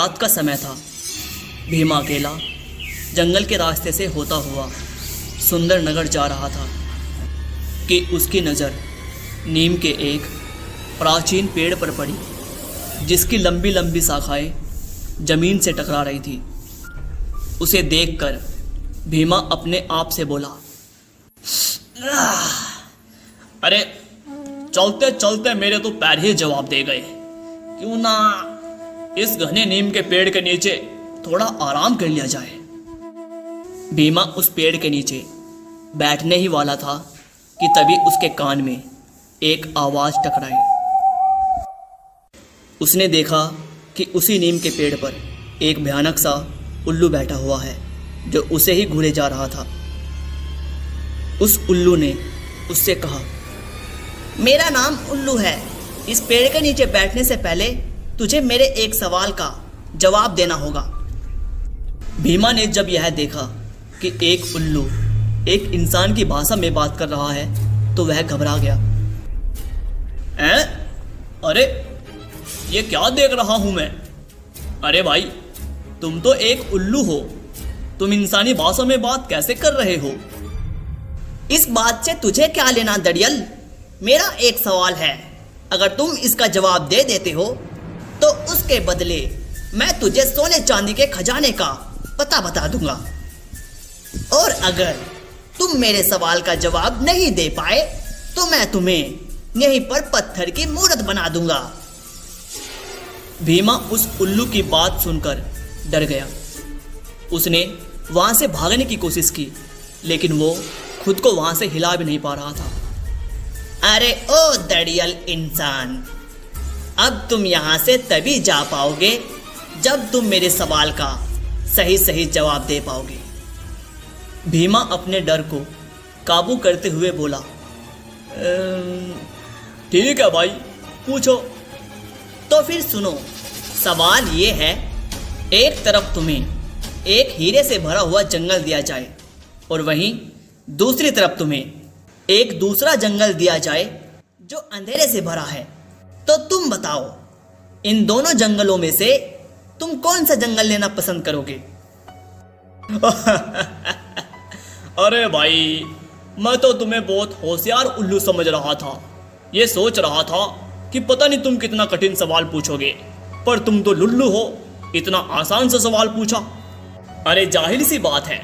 रात का समय था। भीमा अकेला जंगल के रास्ते से होता हुआ सुंदर नगर जा रहा था कि उसकी नज़र नीम के एक प्राचीन पेड़ पर पड़ी, जिसकी लंबी लंबी शाखाएं जमीन से टकरा रही थी। उसे देखकर भीमा अपने आप से बोला, अरे चलते चलते मेरे तो पैर ही जवाब दे गए। क्यों ना इस घने नीम के पेड़ के नीचे थोड़ा आराम कर लिया जाए। भीमा उस पेड़ के नीचे बैठने ही वाला था कि तभी उसके कान में एक आवाज टकराई। उसने देखा कि उसी नीम के पेड़ पर एक भयानक सा उल्लू बैठा हुआ है, जो उसे ही घूरे जा रहा था। उस उल्लू ने उससे कहा, मेरा नाम उल्लू है। इस पेड़ के नीचे बैठने से पहले तुझे मेरे एक सवाल का जवाब देना होगा। भीमा ने जब यह देखा कि एक उल्लू एक इंसान की भाषा में बात कर रहा है तो वह घबरा गया। अरे ये क्या देख रहा हूं मैं? अरे भाई, तुम तो एक उल्लू हो, तुम इंसानी भाषा में बात कैसे कर रहे हो? इस बात से तुझे क्या लेना दड़ियल? मेरा एक सवाल है, अगर तुम इसका जवाब दे देते हो तो उसके बदले मैं तुझे सोने चांदी के खजाने का पता बता दूंगा, और अगर तुम मेरे सवाल का जवाब नहीं दे पाए तो मैं तुम्हें यहीं पर पत्थर की मूर्त बना दूंगा। भीमा उस उल्लू की बात सुनकर डर गया। उसने वहां से भागने की कोशिश की, लेकिन वो खुद को वहां से हिला भी नहीं पा रहा था। अरे ओ दड़ियल इंसान, अब तुम यहां से तभी जा पाओगे जब तुम मेरे सवाल का सही सही जवाब दे पाओगे। भीमा अपने डर को काबू करते हुए बोला, ठीक है भाई, पूछो। तो फिर सुनो, सवाल ये है, एक तरफ तुम्हें एक हीरे से भरा हुआ जंगल दिया जाए और वहीं दूसरी तरफ तुम्हें एक दूसरा जंगल दिया जाए जो अंधेरे से भरा है, तो तुम बताओ, इन दोनों जंगलों में से तुम कौन सा जंगल लेना पसंद करोगे? अरे भाई, मैं तो तुम्हें बहुत होशियार उल्लू समझ रहा था। ये सोच रहा था कि पता नहीं तुम कितना कठिन सवाल पूछोगे, पर तुम तो लुल्लू हो, इतना आसान सा सवाल पूछा। अरे जाहिर सी बात है,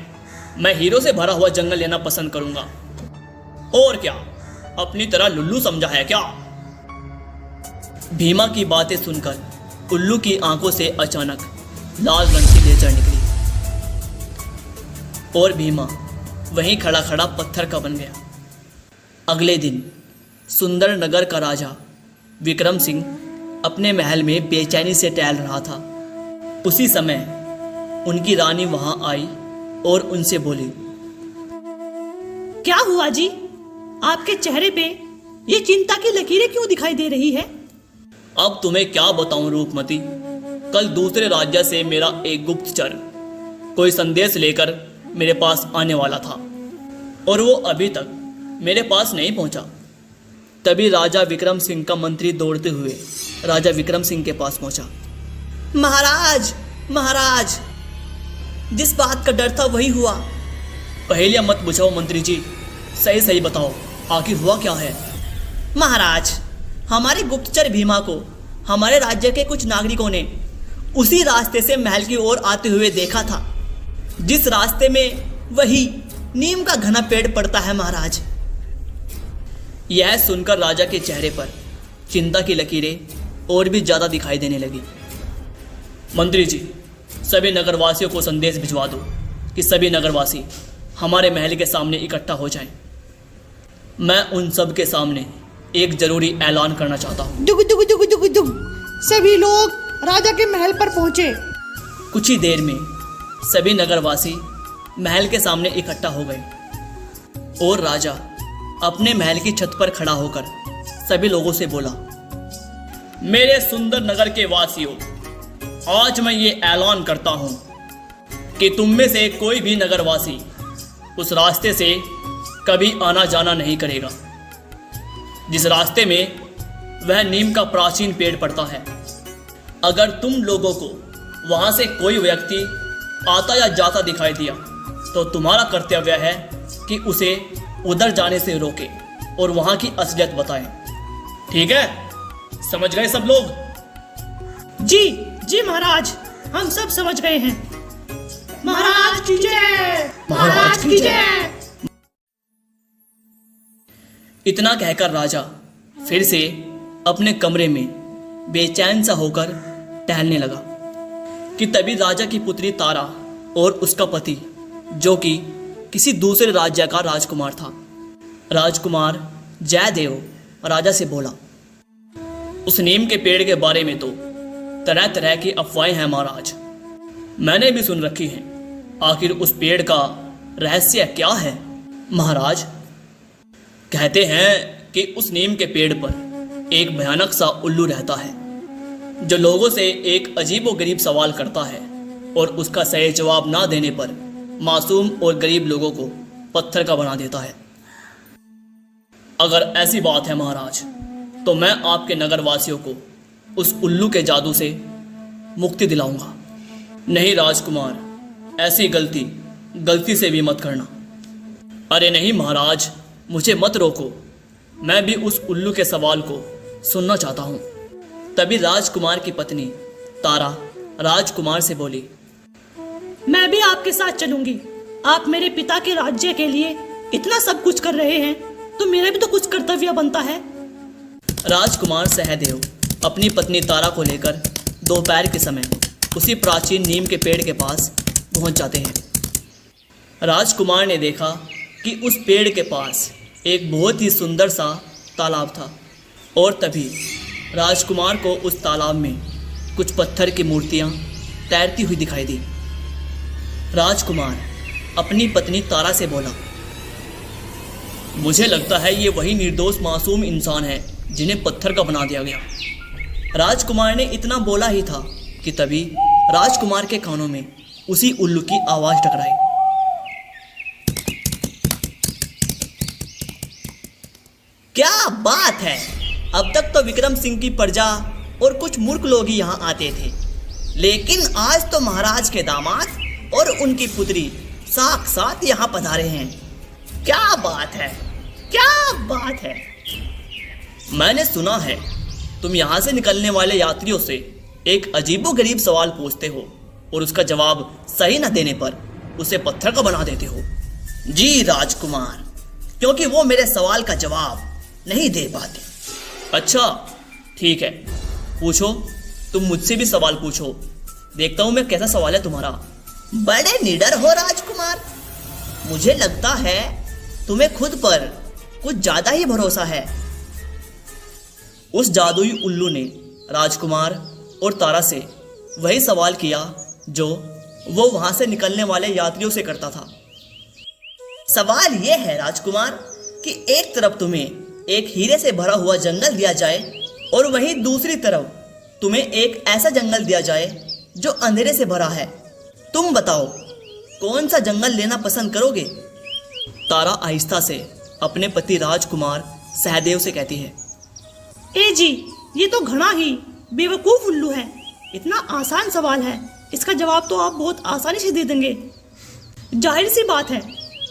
मैं हीरो से भरा हुआ जंगल लेना पसंद करूंगा। और क्या, अपनी तरह लुल्लू समझा है क्या? भीमा की बातें सुनकर उल्लू की आंखों से अचानक लाल रंग की लेजर निकली और भीमा वहीं खड़ा खड़ा पत्थर का बन गया। अगले दिन सुंदर नगर का राजा विक्रम सिंह अपने महल में बेचैनी से टहल रहा था। उसी समय उनकी रानी वहां आई और उनसे बोली, क्या हुआ जी? आपके चेहरे पे ये चिंता की लकीरें क्यों दिखाई दे रही है? अब तुम्हें क्या बताऊं रूपमती, कल दूसरे राज्य से मेरा एक गुप्तचर कोई संदेश लेकर मेरे पास आने वाला था और वो अभी तक मेरे पास नहीं पहुंचा। तभी राजा विक्रम सिंह का मंत्री दौड़ते हुए राजा विक्रम सिंह के पास पहुंचा। महाराज, महाराज, जिस बात का डर था वही हुआ। पहेलियां मत बुझाओ मंत्री जी, सही सही बताओ, आखिर हुआ क्या है? महाराज, हमारे गुप्तचर भीमा को हमारे राज्य के कुछ नागरिकों ने उसी रास्ते से महल की ओर आते हुए देखा था, जिस रास्ते में वही नीम का घना पेड़ पड़ता है महाराज। यह सुनकर राजा के चेहरे पर चिंता की लकीरें और भी ज्यादा दिखाई देने लगी। मंत्री जी, सभी नगरवासियों को संदेश भिजवा दो कि सभी नगरवासी हमारे महल के सामने इकट्ठा हो जाएं। मैं उन सब के सामने एक जरूरी ऐलान करना चाहता हूँ। दुग दुग दुग दुग दुग, सभी लोग राजा के महल पर पहुंचे। कुछ ही देर में सभी नगरवासी महल के सामने इकट्ठा हो गए और राजा अपने महल की छत पर खड़ा होकर सभी लोगों से बोला, मेरे सुंदर नगर के वासियों, आज मैं ये ऐलान करता हूं कि तुम में से कोई भी नगरवासी उस रास्ते से कभी आना जाना नहीं करेगा जिस रास्ते में वह नीम का प्राचीन पेड़ पड़ता है। अगर तुम लोगों को वहां से कोई व्यक्ति आता या जाता दिखाई दिया तो तुम्हारा कर्तव्य है कि उसे उधर जाने से रोके और वहां की असलियत बताएं। ठीक है, समझ गए सब लोग? जी जी महाराज, हम सब समझ गए हैं। महाराज की जय, महाराज की जय। इतना कहकर राजा फिर से अपने कमरे में बेचैन सा होकर टहलने लगा कि तभी राजा की पुत्री तारा और उसका पति, जो कि किसी दूसरे राज्य का राजकुमार था, राजकुमार जयदेव, राजा से बोला, उस नीम के पेड़ के बारे में तो तरह तरह की अफवाहें हैं महाराज, मैंने भी सुन रखी हैं। आखिर उस पेड़ का रहस्य क्या है? महाराज, कहते हैं कि उस नीम के पेड़ पर एक भयानक सा उल्लू रहता है जो लोगों से एक अजीबोगरीब सवाल करता है और उसका सही जवाब ना देने पर मासूम और गरीब लोगों को पत्थर का बना देता है। अगर ऐसी बात है महाराज, तो मैं आपके नगर वासियों को उस उल्लू के जादू से मुक्ति दिलाऊंगा। नहीं राजकुमार, ऐसी गलती से भी मत करना। अरे नहीं महाराज, मुझे मत रोको, मैं भी उस उल्लू के सवाल को सुनना चाहता हूँ। तभी राजकुमार की पत्नी तारा राजकुमार से बोली, मैं भी आपके साथ चलूंगी। आप मेरे पिता के राज्य के लिए इतना सब कुछ कर रहे हैं, तो मेरा भी तो कुछ कर्तव्य बनता है। राजकुमार सहदेव अपनी पत्नी तारा को लेकर दोपहर के समय उसी प्राचीन नीम के पेड़ के पास पहुंच जाते हैं। राजकुमार ने देखा कि उस पेड़ के पास एक बहुत ही सुंदर सा तालाब था और तभी राजकुमार को उस तालाब में कुछ पत्थर की मूर्तियां तैरती हुई दिखाई दी। राजकुमार अपनी पत्नी तारा से बोला, मुझे लगता है ये वही निर्दोष मासूम इंसान है जिन्हें पत्थर का बना दिया गया। राजकुमार ने इतना बोला ही था कि तभी राजकुमार के कानों में उसी उल्लू की आवाज टकराई। क्या बात है, अब तक तो विक्रम सिंह की प्रजा और कुछ मूर्ख लोग ही यहाँ आते थे, लेकिन आज तो महाराज के दामाद और उनकी पुत्री साक्षात यहाँ पधारे हैं। क्या बात है, क्या बात है। मैंने सुना है तुम यहाँ से निकलने वाले यात्रियों से एक अजीबोगरीब सवाल पूछते हो और उसका जवाब सही न देने पर उसे पत्थर का बना देते हो। जी राजकुमार, क्योंकि वो मेरे सवाल का जवाब नहीं दे पाते। अच्छा ठीक है, पूछो, तुम मुझसे भी सवाल पूछो, देखता हूं मैं कैसा सवाल है तुम्हारा। बड़े निडर हो राजकुमार, मुझे लगता है तुम्हें खुद पर कुछ ज्यादा ही भरोसा है। उस जादुई उल्लू ने राजकुमार और तारा से वही सवाल किया जो वो वहां से निकलने वाले यात्रियों से करता था। सवाल यह है राजकुमार कि एक तरफ तुम्हें एक हीरे से भरा हुआ जंगल दिया जाए और वहीं दूसरी तरफ तुम्हें एक ऐसा जंगल दिया जाए जो अंधेरे से भरा है। तुम बताओ कौन सा जंगल लेना पसंद करोगे? तारा आहिस्ता से अपने पति राजकुमार सहदेव से कहती है, ए जी, ये तो घना ही बेवकूफ उल्लू है। इतना आसान सवाल है, इसका जवाब तो आप बहुत आसानी से दे देंगे। जाहिर सी बात है,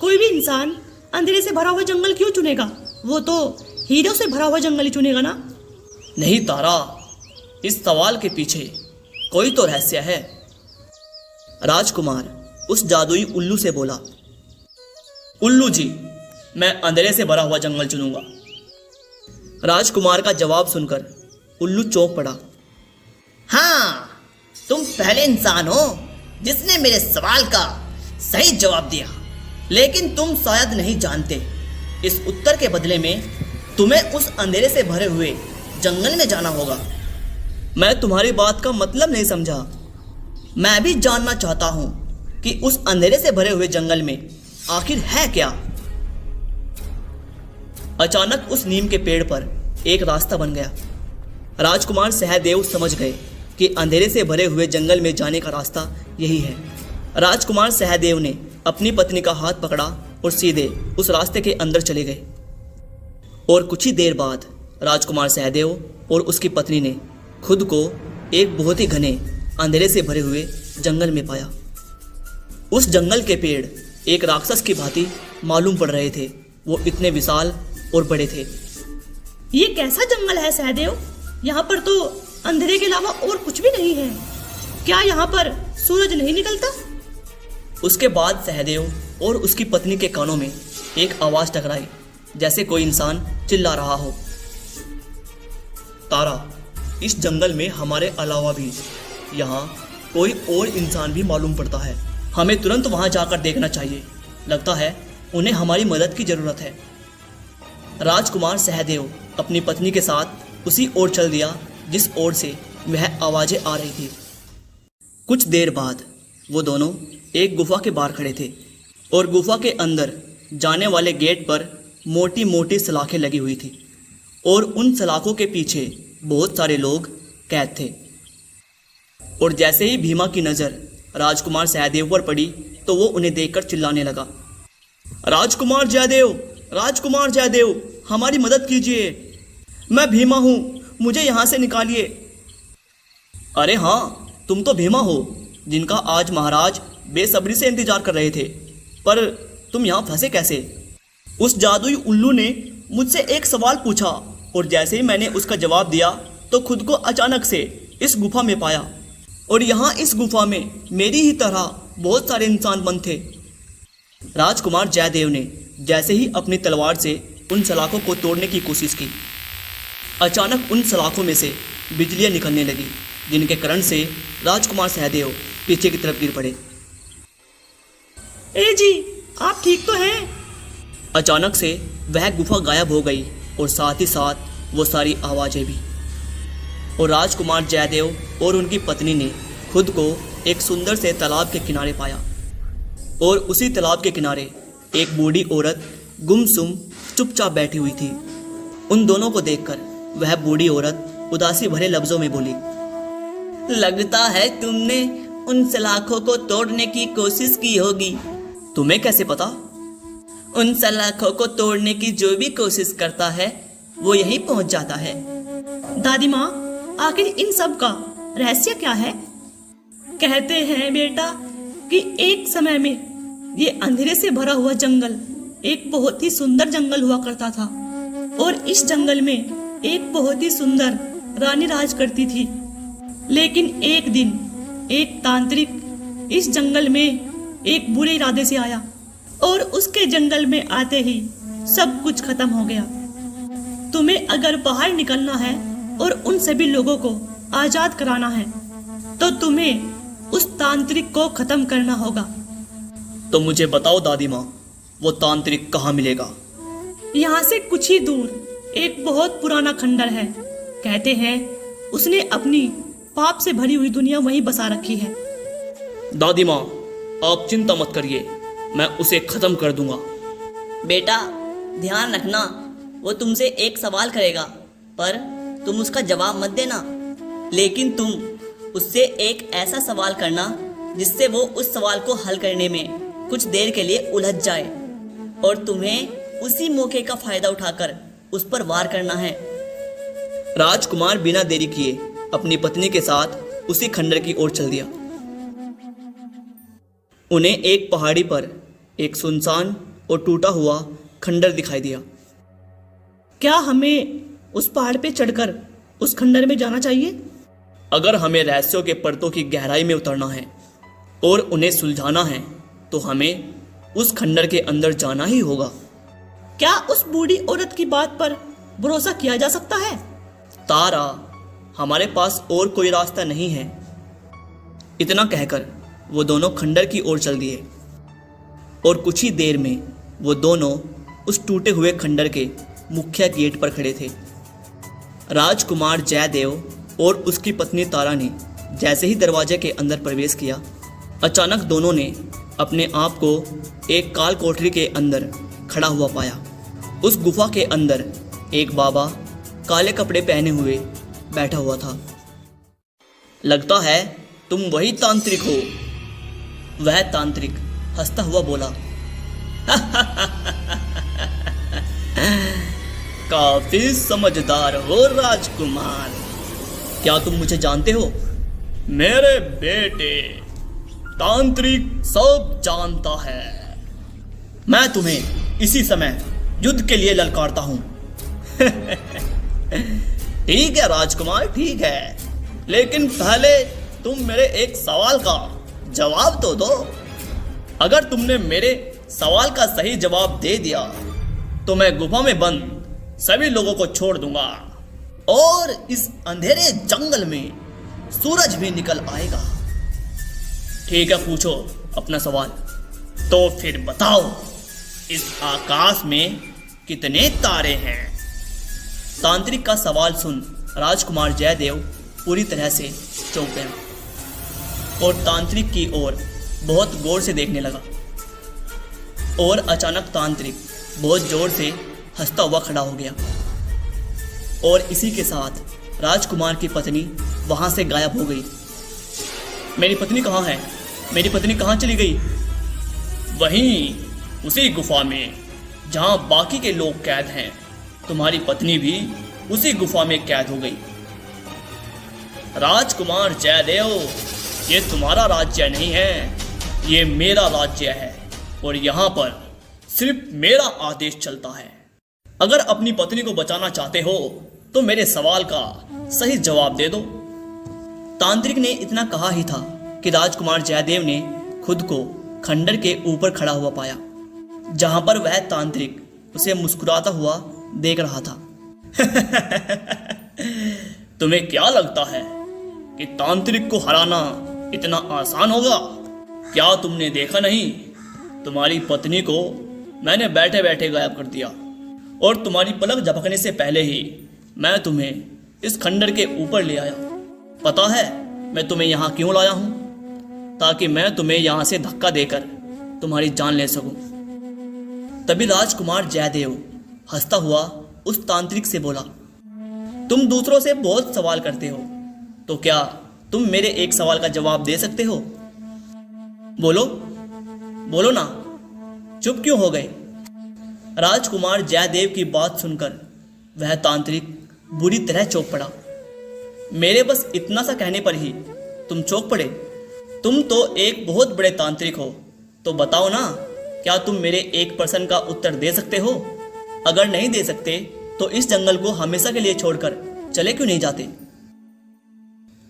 कोई भी इंसान अंधेरे से भरा हुआ जंगल क्यों चुनेगा? वो तो हीरों से भरा हुआ जंगल ही चुनेगा ना। नहीं तारा, इस सवाल के पीछे कोई तो रहस्य है। राजकुमार उस जादुई उल्लू से बोला, उल्लू जी, मैं अंधेरे से भरा हुआ जंगल चुनूंगा। राजकुमार का जवाब सुनकर उल्लू चौंक पड़ा। हाँ, तुम पहले इंसान हो जिसने मेरे सवाल का सही जवाब दिया, लेकिन तुम शायद नहीं जानते, इस उत्तर के बदले में तुम्हें उस अंधेरे से भरे हुए जंगल में जाना होगा। मैं तुम्हारी बात का मतलब नहीं समझा। मैं भी जानना चाहता हूं कि उस अंधेरे से भरे हुए जंगल में आखिर है क्या। अचानक उस नीम के पेड़ पर एक रास्ता बन गया। राजकुमार सहदेव समझ गए कि अंधेरे से भरे हुए जंगल में जाने का रास्ता यही है। राजकुमार सहदेव ने अपनी पत्नी का हाथ पकड़ा और सीधे उस रास्ते के अंदर चले गए। और कुछ ही देर बाद राजकुमार सहदेव और उसकी पत्नी ने खुद को एक बहुत ही घने अंधेरे से भरे हुए जंगल में पाया। उस जंगल के पेड़ एक राक्षस की भांति मालूम पड़ रहे थे। वो इतने विशाल और बड़े थे। ये कैसा जंगल है सहदेव? यहाँ पर तो अंधेरे के अलावा और कुछ भी नहीं है। क्या यहाँ पर सूरज नहीं निकलता? उसके बाद सहदेव और उसकी पत्नी के कानों में एक आवाज टकराई, जैसे कोई इंसान चिल्ला रहा हो। तारा, इस जंगल में हमारे अलावा भी यहाँ कोई और इंसान भी मालूम पड़ता है। हमें तुरंत वहां जाकर देखना चाहिए। लगता है उन्हें हमारी मदद की जरूरत है। राजकुमार सहदेव अपनी पत्नी के साथ उसी ओर चल दिया जिस ओर से वह आवाजें आ रही थी। कुछ देर बाद वो दोनों एक गुफा के बाहर खड़े थे और गुफा के अंदर जाने वाले गेट पर मोटी मोटी सलाखें लगी हुई थी और उन सलाखों के पीछे बहुत सारे लोग कैद थे। और जैसे ही भीमा की नज़र राजकुमार सहदेव पर पड़ी तो वो उन्हें देखकर चिल्लाने लगा, राजकुमार जयदेव, राजकुमार जयदेव, हमारी मदद कीजिए। मैं भीमा हूँ, मुझे यहाँ से निकालिए। अरे हाँ, तुम तो भीमा हो जिनका आज महाराज बेसब्री से इंतजार कर रहे थे, पर तुम यहाँ फंसे कैसे? उस जादुई उल्लू ने मुझसे एक सवाल पूछा और जैसे ही मैंने उसका जवाब दिया तो खुद को अचानक से इस गुफा में पाया। और यहाँ इस गुफा में मेरी ही तरह बहुत सारे इंसान बंद थे। राजकुमार जयदेव ने जैसे ही अपनी तलवार से उन सलाखों को तोड़ने की कोशिश की, अचानक उन सलाखों में से बिजलियां निकलने लगी, जिनके करंट से राजकुमार सहदेव पीछे की तरफ गिर पड़े। ए जी, आप ठीक तो हैं? अचानक से वह गुफा गायब हो गई और साथ ही साथ वो सारी आवाजें भी। और राजकुमार जयदेव और उनकी पत्नी ने खुद को एक सुंदर से तालाब के किनारे पाया और उसी तालाब के किनारे एक बूढ़ी औरत गुमसुम चुपचाप बैठी हुई थी। उन दोनों को देखकर वह बूढ़ी औरत उदासी भरे लफ्जों में बोली, लगता है तुमने उन सलाखों को तोड़ने की कोशिश की होगी। तुम्हें कैसे पता? उन सलाखों को तोड़ने की जो भी कोशिश करता है वो यहीं पहुंच जाता है। दादी माँ, आखिर इन सब का रहस्य क्या है? कहते हैं बेटा कि एक समय में ये अंधेरे से भरा हुआ जंगल एक बहुत ही सुंदर जंगल हुआ करता था और इस जंगल में एक बहुत ही सुंदर रानी राज करती थी। लेकिन एक दिन एक तांत्रिक इस जंगल में एक बुरे इरादे से आया और उसके जंगल में आते ही सब कुछ खत्म हो गया। तुम्हें अगर बाहर निकलना है और उन सभी लोगों को आजाद कराना है तो तुम्हें उस तांत्रिक को खत्म करना होगा। तो मुझे बताओ दादी माँ, वो तांत्रिक कहाँ मिलेगा? यहाँ से कुछ ही दूर एक बहुत पुराना खंडर है। कहते हैं उसने अपनी पाप से भरी हुई दुनिया वहीं बसा रखी है। दादी माँ, आप चिंता मत करिए, मैं उसे खत्म कर दूंगा। बेटा ध्यान रखना, वो तुमसे एक सवाल करेगा पर तुम उसका जवाब मत देना। लेकिन तुम उससे एक ऐसा सवाल करना जिससे वो उस सवाल को हल करने में कुछ देर के लिए उलझ जाए और तुम्हें उसी मौके का फायदा उठाकर उस पर वार करना है। राजकुमार बिना देरी किए अपनी पत्नी के साथ उसी खंडर की ओर चल दिया। उन्हें एक पहाड़ी पर एक सुनसान और टूटा हुआ खंडर दिखाई दिया। क्या हमें उस पहाड़ पे चढ़कर उस खंडर में जाना चाहिए? अगर हमें रहस्यों के परतों की गहराई में उतरना है और उन्हें सुलझाना है तो हमें उस खंडर के अंदर जाना ही होगा। क्या उस बूढ़ी औरत की बात पर भरोसा किया जा सकता है? तारा, हमारे पास और कोई रास्ता नहीं है। इतना कहकर वो दोनों खंडर की ओर चल दिए और कुछ ही देर में वो दोनों उस टूटे हुए खंडर के मुख्य गेट पर खड़े थे। राजकुमार जयदेव और उसकी पत्नी तारा ने जैसे ही दरवाजे के अंदर प्रवेश किया, अचानक दोनों ने अपने आप को एक काल कोठरी के अंदर खड़ा हुआ पाया। उस गुफा के अंदर एक बाबा काले कपड़े पहने हुए बैठा हुआ था। लगता है तुम वही तांत्रिक हो। वह तांत्रिक हंसता हुआ बोला, काफी समझदार हो राजकुमार। क्या तुम मुझे जानते हो? मेरे बेटे, तांत्रिक सब जानता है। मैं तुम्हें इसी समय युद्ध के लिए ललकारता हूं। ठीक है राजकुमार, ठीक है, लेकिन पहले तुम मेरे एक सवाल का जवाब तो दो। अगर तुमने मेरे सवाल का सही जवाब दे दिया तो मैं गुफा में बंद सभी लोगों को छोड़ दूंगा और इस अंधेरे जंगल में सूरज भी निकल आएगा। ठीक है, पूछो अपना सवाल। तो फिर बताओ, इस आकाश में कितने तारे हैं? तांत्रिक का सवाल सुन राजकुमार जयदेव पूरी तरह से चौंक गया और तांत्रिक की ओर बहुत गौर से देखने लगा। और अचानक तांत्रिक बहुत जोर से हंसता हुआ खड़ा हो गया और इसी के साथ राजकुमार की पत्नी वहां से गायब हो गई। मेरी पत्नी कहाँ है? मेरी पत्नी कहाँ चली गई? वहीं उसी गुफा में जहां बाकी के लोग कैद हैं, तुम्हारी पत्नी भी उसी गुफा में कैद हो गई। राजकुमार जयदेव, ये तुम्हारा राज्य नहीं है, ये मेरा राज्य है और यहाँ पर सिर्फ मेरा आदेश चलता है। अगर अपनी पत्नी को बचाना चाहते हो तो मेरे सवाल का सही जवाब दे दो। तांत्रिक ने इतना कहा ही था कि राजकुमार जयदेव ने खुद को खंडर के ऊपर खड़ा हुआ पाया, जहां पर वह तांत्रिक उसे मुस्कुराता हुआ देख रहा था। तुम्हें क्या लगता है कि तांत्रिक को हराना इतना आसान होगा? क्या तुमने देखा नहीं, तुम्हारी पत्नी को मैंने बैठे बैठे गायब कर दिया और तुम्हारी पलक झपकने से पहले ही मैं तुम्हें इस खंडर के ऊपर ले आया। पता है मैं तुम्हें यहाँ क्यों लाया हूँ? ताकि मैं तुम्हें यहाँ से धक्का देकर तुम्हारी जान ले सकूं। तभी राजकुमार जयदेव हंसता हुआ उस तांत्रिक से बोला, तुम दूसरों से बहुत सवाल करते हो, तो क्या तुम मेरे एक सवाल का जवाब दे सकते हो? बोलो बोलो ना, चुप क्यों हो गए? राजकुमार जयदेव की बात सुनकर वह तांत्रिक बुरी तरह चौंक पड़ा। मेरे बस इतना सा कहने पर ही तुम चौंक पड़े? तुम तो एक बहुत बड़े तांत्रिक हो, तो बताओ ना, क्या तुम मेरे एक प्रश्न का उत्तर दे सकते हो? अगर नहीं दे सकते तो इस जंगल को हमेशा के लिए छोड़कर चले क्यों नहीं जाते?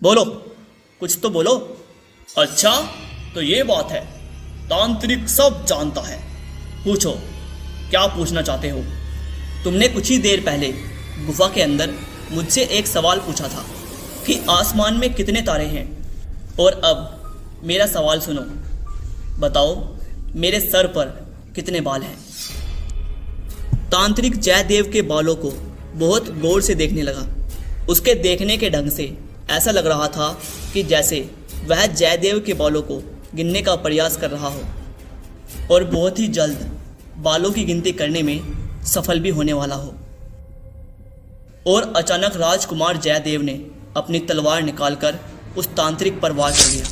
बोलो, कुछ तो बोलो। अच्छा, तो ये बात है, तांत्रिक सब जानता है। पूछो, क्या पूछना चाहते हो? तुमने कुछ ही देर पहले गुफा के अंदर मुझसे एक सवाल पूछा था कि आसमान में कितने तारे हैं, और अब मेरा सवाल सुनो। बताओ, मेरे सर पर कितने बाल हैं? तांत्रिक जयदेव के बालों को बहुत गौर से देखने लगा। उसके देखने के ढंग से ऐसा लग रहा था कि जैसे वह जयदेव के बालों को गिनने का प्रयास कर रहा हो और बहुत ही जल्द बालों की गिनती करने में सफल भी होने वाला हो। और अचानक राजकुमार जयदेव ने अपनी तलवार निकालकर उस तांत्रिक पर वार कर दिया।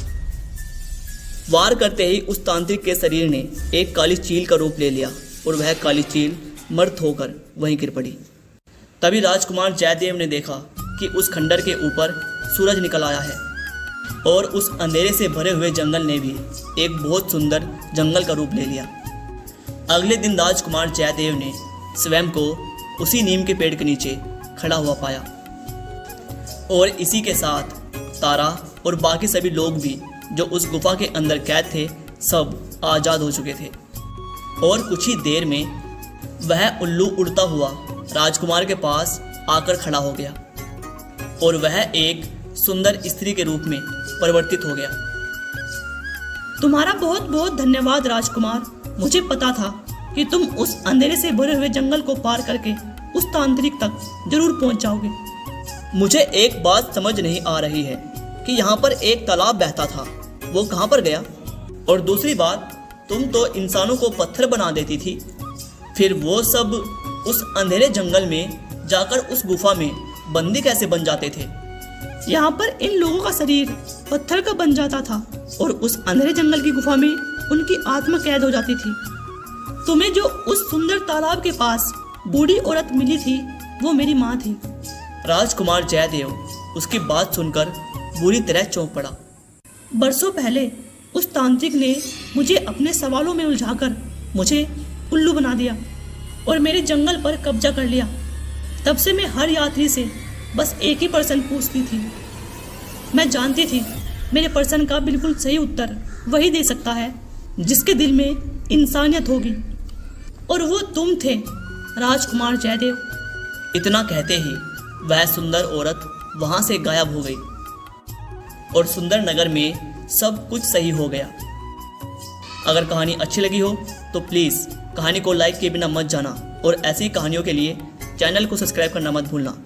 वार करते ही उस तांत्रिक के शरीर ने एक काली चील का रूप ले लिया और वह काली चील मर्त होकर वहीं गिर पड़ी। तभी राजकुमार जयदेव ने देखा कि उस खंडर के ऊपर सूरज निकल आया है और उस अंधेरे से भरे हुए जंगल ने भी एक बहुत सुंदर जंगल का रूप ले लिया। अगले दिन राजकुमार जयदेव ने स्वयं को उसी नीम के पेड़ के नीचे खड़ा हुआ पाया और इसी के साथ तारा और बाकी सभी लोग भी जो उस गुफा के अंदर कैद थे सब आज़ाद हो चुके थे। और कुछ ही देर में वह उल्लू उड़ता हुआ राजकुमार के पास आकर खड़ा हो गया और वह एक सुंदर स्त्री के रूप में परिवर्तित हो गया। तुम्हारा बहुत बहुत धन्यवाद राजकुमार। मुझे पता था कि तुम उस अंधेरे से भरे हुए जंगल को पार करके उस तांत्रिक तक जरूर पहुंच जाओगे। मुझे एक बात समझ नहीं आ रही है कि यहाँ पर एक तालाब बहता था, वो कहाँ पर गया? और दूसरी बात, तुम तो इंसानों को पत्थर बना देती थी, फिर वो सब उस अंधेरे जंगल में जाकर उस गुफा में बंदी कैसे बन जाते थे? यहाँ पर इन लोगों का शरीर पत्थर का बन जाता था और उस अंधेरे जंगल की गुफा में उनकी आत्मा कैद हो जाती थी। तुम्हें जो उस सुंदर तालाब के पास बूढ़ी औरत मिली थी वो मेरी माँ थी। राजकुमार जयदेव उसकी बात सुनकर बुरी तरह चौंक पड़ा। बरसों पहले उस तांत्रिक ने मुझे अपने सवालों में उलझाकर मुझे उल्लू बना दिया और मेरे जंगल पर कब्जा कर लिया। तब से मैं हर यात्री से बस एक ही प्रश्न पूछती थी। मैं जानती थी मेरे प्रश्न का बिल्कुल सही उत्तर वही दे सकता है जिसके दिल में इंसानियत होगी, और वो तुम थे, राजकुमार जयदेव। इतना कहते ही वह सुंदर औरत वहां से गायब हो गई और सुंदर नगर में सब कुछ सही हो गया। अगर कहानी अच्छी लगी हो तो प्लीज़ कहानी को लाइक किए बिना मत जाना और ऐसी कहानियों के लिए चैनल को सब्सक्राइब करना मत भूलना।